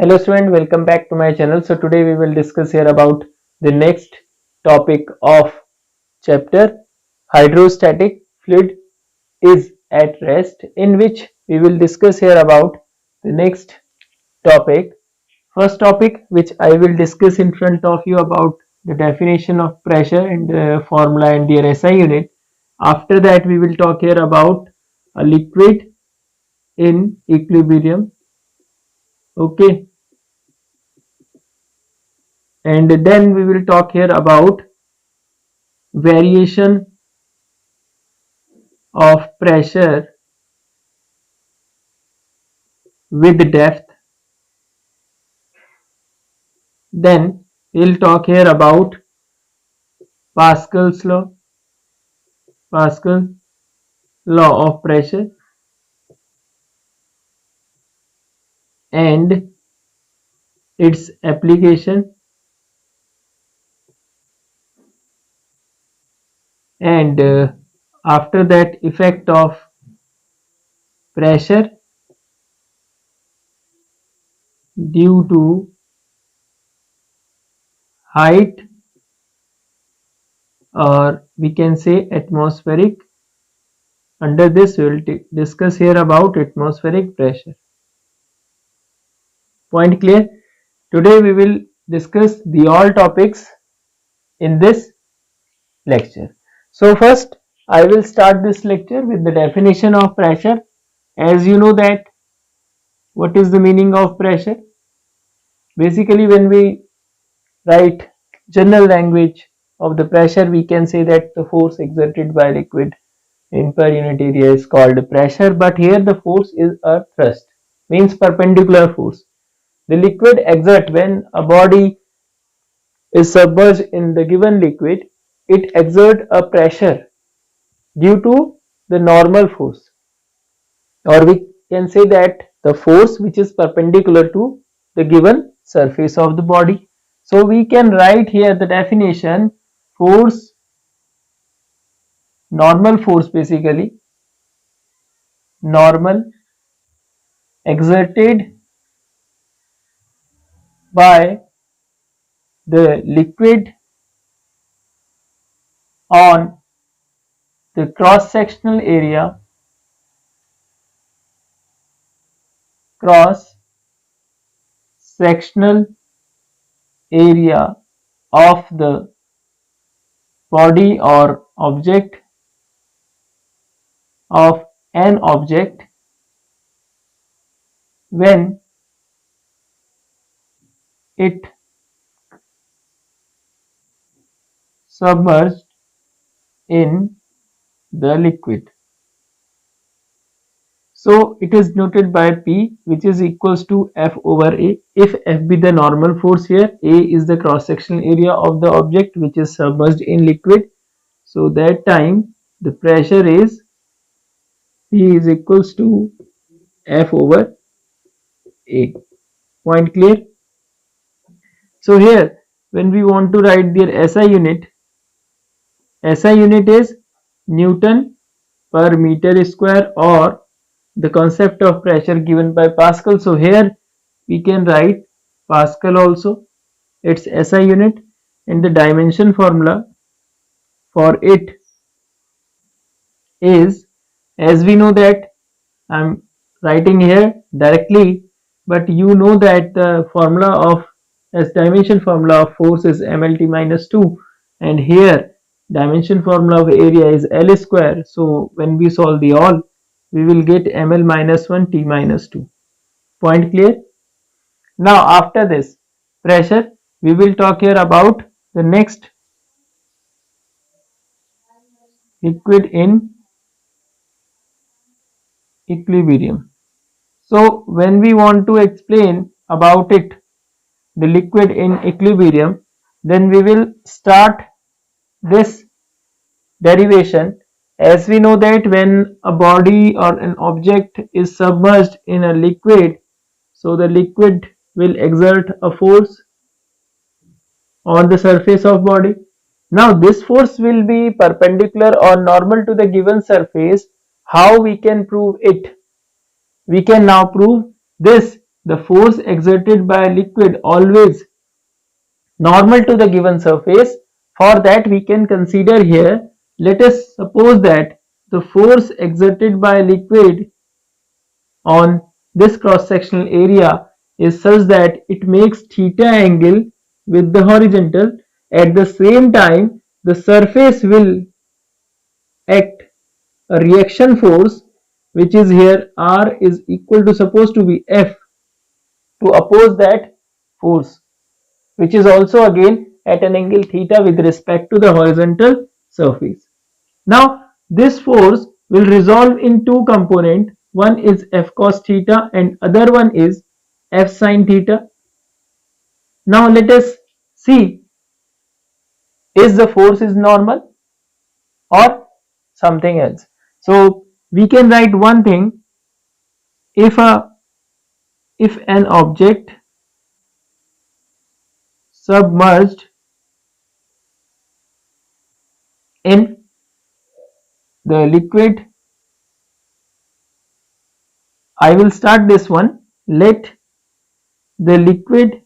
Hello student, welcome back to my channel. So today we will discuss here about the next topic of chapter hydrostatic fluid is at rest, in which we will discuss here about the next topic. First topic which I will discuss in front of you about the definition of pressure and the formula and their SI unit. After that we will talk here about a liquid in equilibrium. Okay, and then we will talk here about variation of pressure with depth. Then we'll talk here about Pascal's law, Pascal law of pressure, and its application, and after that effect of pressure due to height, or we can say atmospheric. Under this we will discuss here about atmospheric pressure. Point clear? Today we will discuss the all topics in this lecture. So first I will start this lecture with the definition of pressure. As you know that what is the meaning of pressure? Basically when we write general language of the pressure, we can say that the force exerted by liquid in per unit area is called pressure, but here the force is a thrust, means perpendicular force. The liquid exert when a body is submerged in the given liquid, it exerts a pressure due to the normal force, or we can say that the force which is perpendicular to the given surface of the body. So we can write here the definition: force, normal force, basically normal exerted by the liquid on the cross sectional area, cross sectional area of the body or object, of an object, when it submerged in the liquid. So it is noted by P, which is equals to F over A. If F be the normal force here, A is the cross sectional area of the object which is submerged in liquid. So that time the pressure is P is equals to F over A. Point clear? So here when we want to write their SI unit is Newton per meter square, or the concept of pressure given by Pascal. So here we can write Pascal also, its SI unit, and the dimension formula for it is, as we know that I'm writing here directly, but you know that the formula of as dimension formula of force is mlt minus 2, and here dimension formula of area is L square. So when we solve the all, we will get ml minus 1 t minus 2. Point clear? Now after this pressure, we will talk here about the next, liquid in equilibrium. So when we want to explain about it, the liquid in equilibrium, then we will start this derivation. As we know that when a body or an object is submerged in a liquid, so the liquid will exert a force on the surface of body. Now this force will be perpendicular or normal to the given surface. How we can prove it? We can now prove this, the force exerted by a liquid always normal to the given surface? For that we can consider here, let us suppose that the force exerted by a liquid on this cross-sectional area is such that it makes theta angle with the horizontal. At the same time, the surface will act a reaction force, which is here R is equal to supposed to be F, to oppose that force, which is also again at an angle theta with respect to the horizontal surface. Now this force will resolve in two components. One is F cos theta and other one is F sin theta. Now let us see, is the force is normal or something else. So we can write one thing, if an object submerged in the liquid, I will start this one. Let the liquid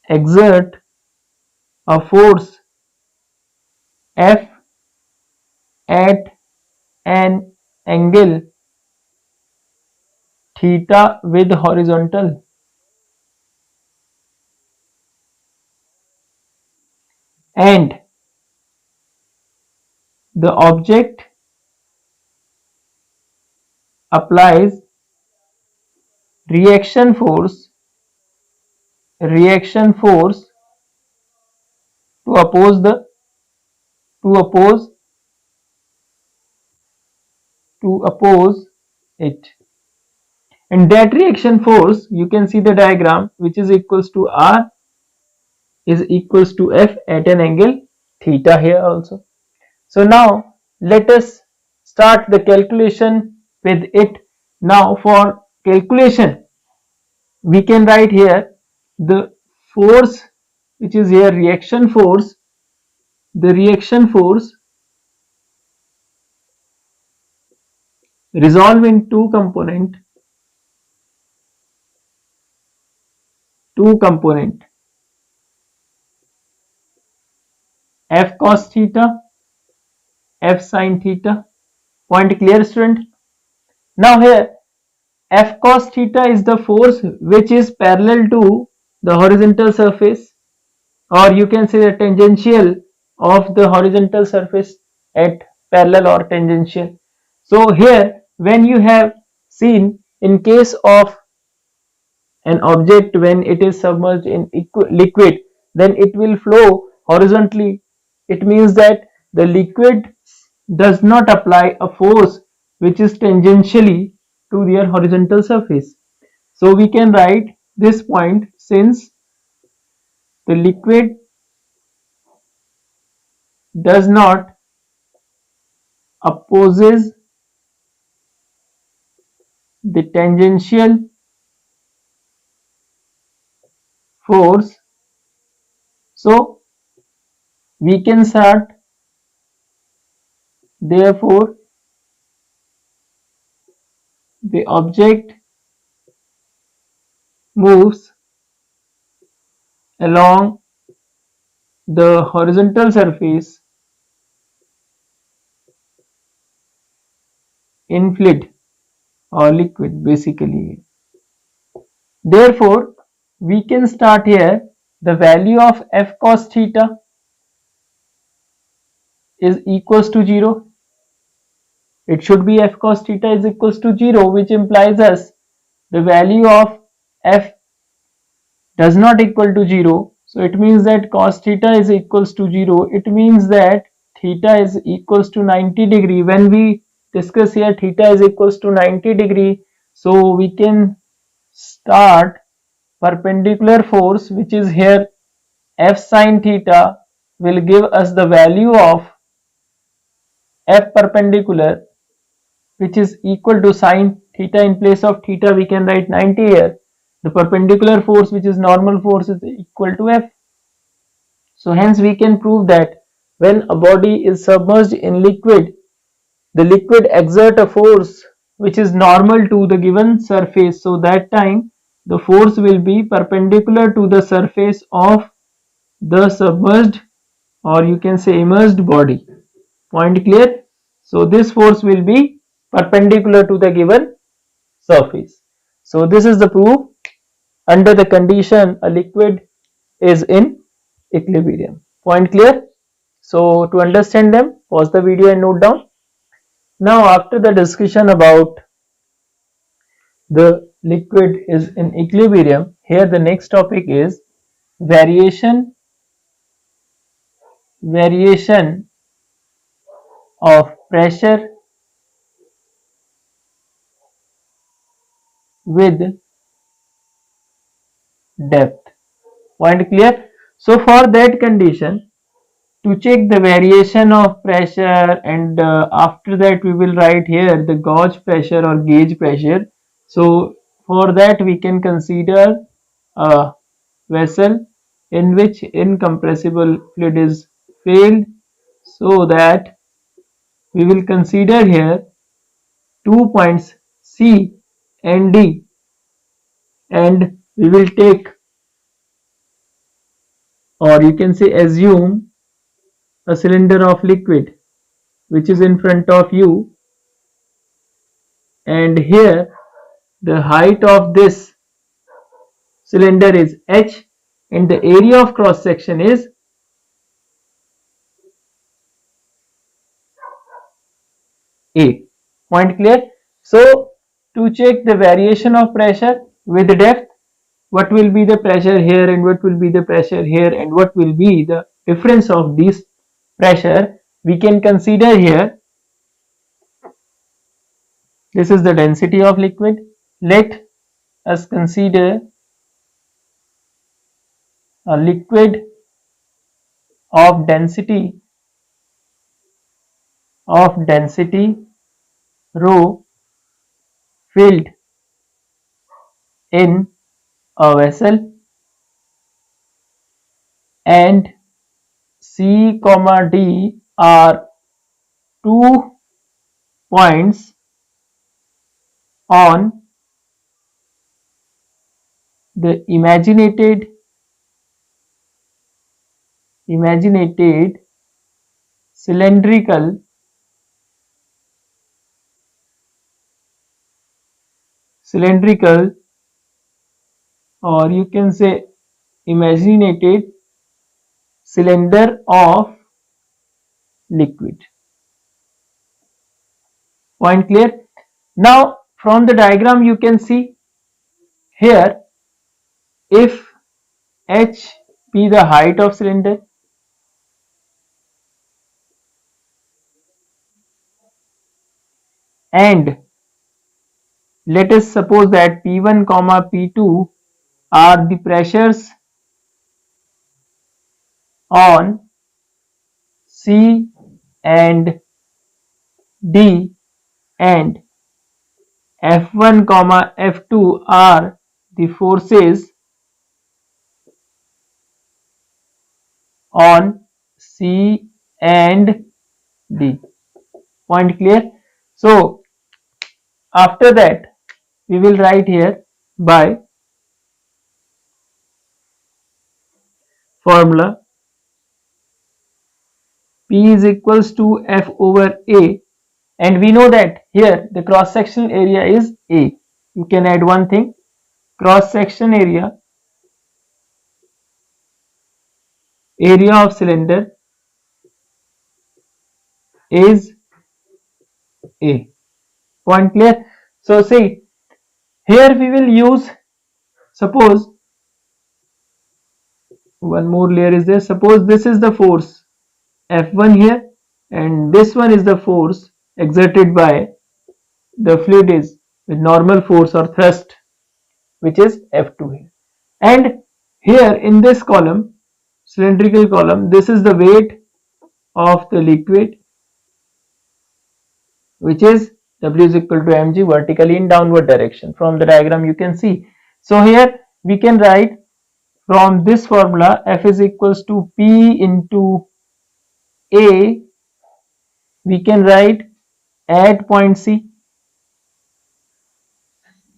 exert a force F at an angle theta with horizontal, and the object applies reaction force to oppose the to oppose to oppose it, and that reaction force, you can see the diagram, which is equals to R is equals to F at an angle theta here also. So now let us start the calculation with it. Now for calculation we can write here the force, which is here reaction force, the reaction force resolve in two component F cos theta, F sin theta. Point clear, student? Now here F cos theta is the force which is parallel to the horizontal surface, or you can say the tangential of the horizontal surface at parallel or tangential. So here when you have seen, in case of an object when it is submerged in liquid, then it will flow horizontally. It means that the liquid does not apply a force which is tangentially to their horizontal surface. So we can write this point, since the liquid does not opposes the tangential force, so we can start, therefore the object moves along the horizontal surface in fluid or liquid basically. Therefore we can start here, the value of F cos theta is equals to 0. It should be F cos theta is equals to 0, which implies us the value of F does not equal to 0. So it means that cos theta is equals to 0. It means that theta is equals to 90 degree. When we discuss here theta is equals to 90 degree, so we can start perpendicular force, which is here F sin theta will give us the value of F perpendicular, which is equal to sin theta. In place of theta we can write 90 here. The perpendicular force, which is normal force, is equal to F. So hence we can prove that when a body is submerged in liquid, the liquid exert a force which is normal to the given surface. So that time the force will be perpendicular to the surface of the submerged, or you can say immersed body. Point clear? So this force will be perpendicular to the given surface. So this is the proof under the condition a liquid is in equilibrium. Point clear? So to understand them, pause the video and note down. Now after the discussion about the liquid is in equilibrium, here the next topic is variation of pressure with depth. Point clear? So for that condition, to check the variation of pressure, and after that we will write here the gauge pressure or gauge pressure. So for that we can consider a vessel in which incompressible fluid is filled, so that we will consider here 2 points C and D, and we will take, or you can say assume, a cylinder of liquid which is in front of you, and here the height of this cylinder is h and the area of cross section is A. Point clear? So to check the variation of pressure with depth, what will be the pressure here and what will be the pressure here and what will be the difference of these pressure, we can consider here, this is the density of liquid. Let us consider a liquid of density rho filled in a vessel, and C, D are 2 points on the imaginated cylindrical or you can say imaginated cylinder of liquid. Point clear? Now from the diagram you can see here, if h be the height of cylinder and let us suppose that P1, P2 are the pressures on C and D, and F1, F2 are the forces on C and D. Point clear? So after that we will write here by formula P is equals to F over A, and we know that here the cross sectional area is A. You can add one thing, cross section area of cylinder is A. Point clear? So see, here we will use, suppose one more layer is there, suppose this is the force F1 here and this one is the force exerted by the fluid is with normal force or thrust, which is F2 here, and here in this column, cylindrical column, this is the weight of the liquid, which is W is equal to mg vertically in downward direction. From the diagram you can see. So here we can write from this formula F is equals to P into A, we can write at point C,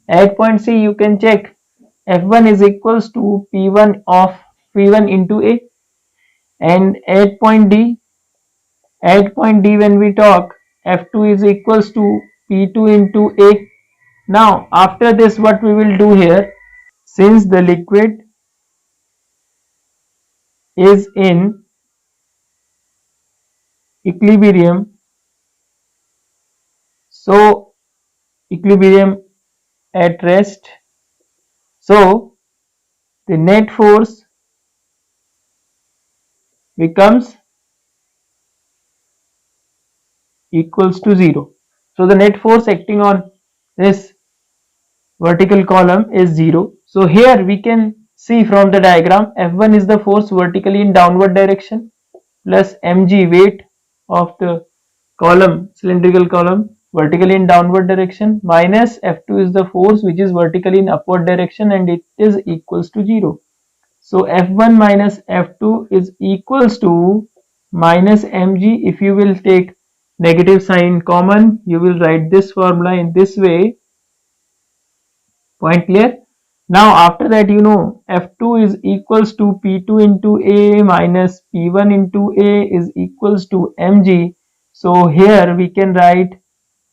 At point C you can check F1 is equals to P1 of P1 into A, and at point D when we talk F2 is equals to P2 into A. Now after this what we will do here, since the liquid is in equilibrium, so equilibrium at rest, so the net force becomes equals to 0. So the net force acting on this vertical column is 0. So here we can see from the diagram F1 is the force vertically in downward direction plus mg weight of the column, cylindrical column, vertically in downward direction, minus F2 is the force which is vertically in upward direction, and it is equals to 0. So F1 minus F2 is equals to minus mg. If you will take negative sign common, you will write this formula in this way. Point clear? Now after that, you know F2 is equals to P2 into A minus P1 into A is equals to mg. So here we can write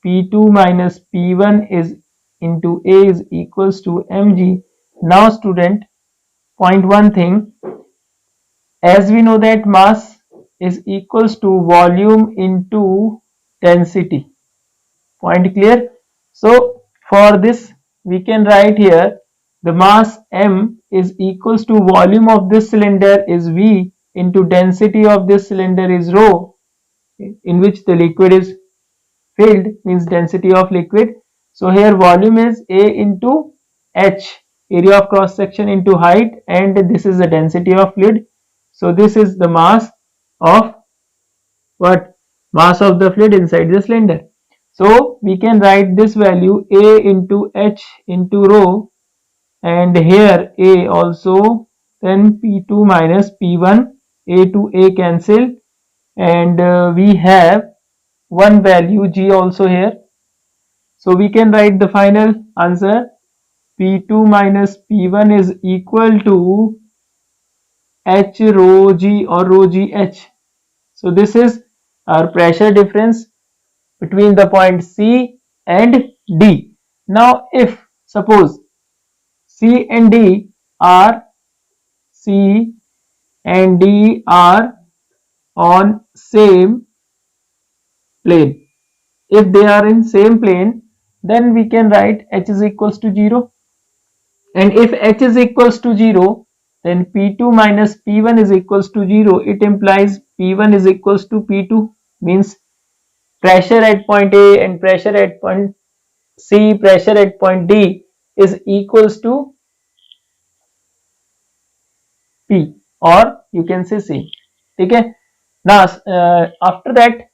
P2 minus P1 is into A is equals to mg. Now student, point one thing, as we know that mass is equals to volume into density. Point clear? So for this we can write here the mass m is equals to volume of this cylinder is V into density of this cylinder is rho, in which the liquid is filled, means density of liquid. So here volume is A into H, area of cross section into height, and this is the density of fluid. So this is the mass of what? Mass of the fluid inside the cylinder. So we can write this value A into H into rho, and here A also, then P2 minus P1, A to A cancel, and we have one value G also here. So we can write the final answer, P2 minus P1 is equal to H rho G or rho GH. So this is our pressure difference between the point C and D. Now if suppose C and D are on same plane. If they are in same plane, then we can write H is equals to 0. And if H is equals to 0, then P2 minus P1 is equals to 0. It implies P1 is equals to P2, means pressure at point A and pressure at point C, pressure at point D is equals to P, or you can say C. Okay. Now after that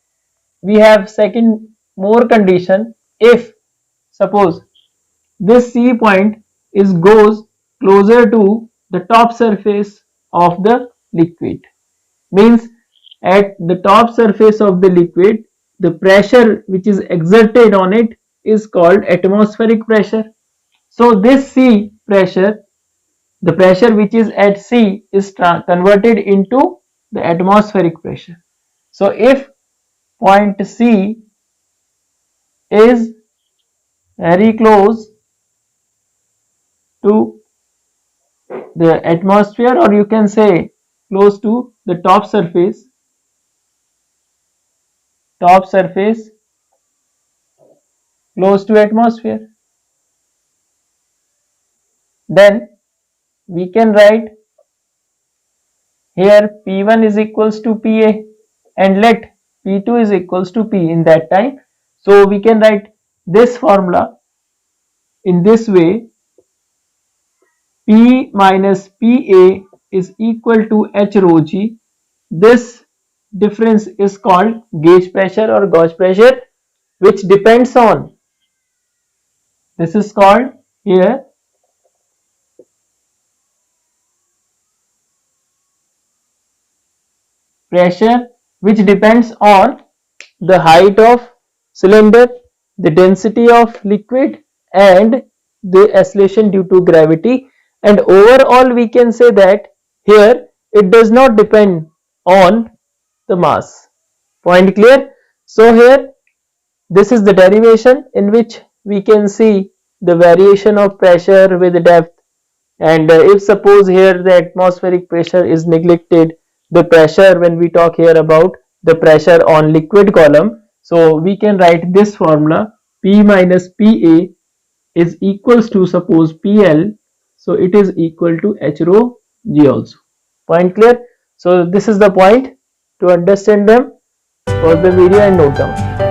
we have second more condition. If suppose this C point is goes closer to the top surface of the liquid, means at the top surface of the liquid the pressure which is exerted on it is called atmospheric pressure. So this C pressure, the pressure which is at C is converted into the atmospheric pressure. So if point C is very close to the atmosphere, or you can say close to the top surface close to atmosphere, then we can write here P1 is equals to PA, and let P2 is equals to P in that time. So we can write this formula in this way, P minus PA is equal to H rho G. This difference is called gauge pressure or gauge pressure, which depends on, this is called here pressure, which depends on the height of cylinder, the density of liquid, and the oscillation due to gravity, and overall we can say that here it does not depend on the mass. Point clear? So here this is the derivation in which we can see the variation of pressure with depth, and if suppose here the atmospheric pressure is neglected, the pressure when we talk here about the pressure on liquid column, so we can write this formula: P minus PA is equals to, suppose, PL, so it is equal to H rho G also. Point clear? So this is the point to understand them. Pause the video and note down.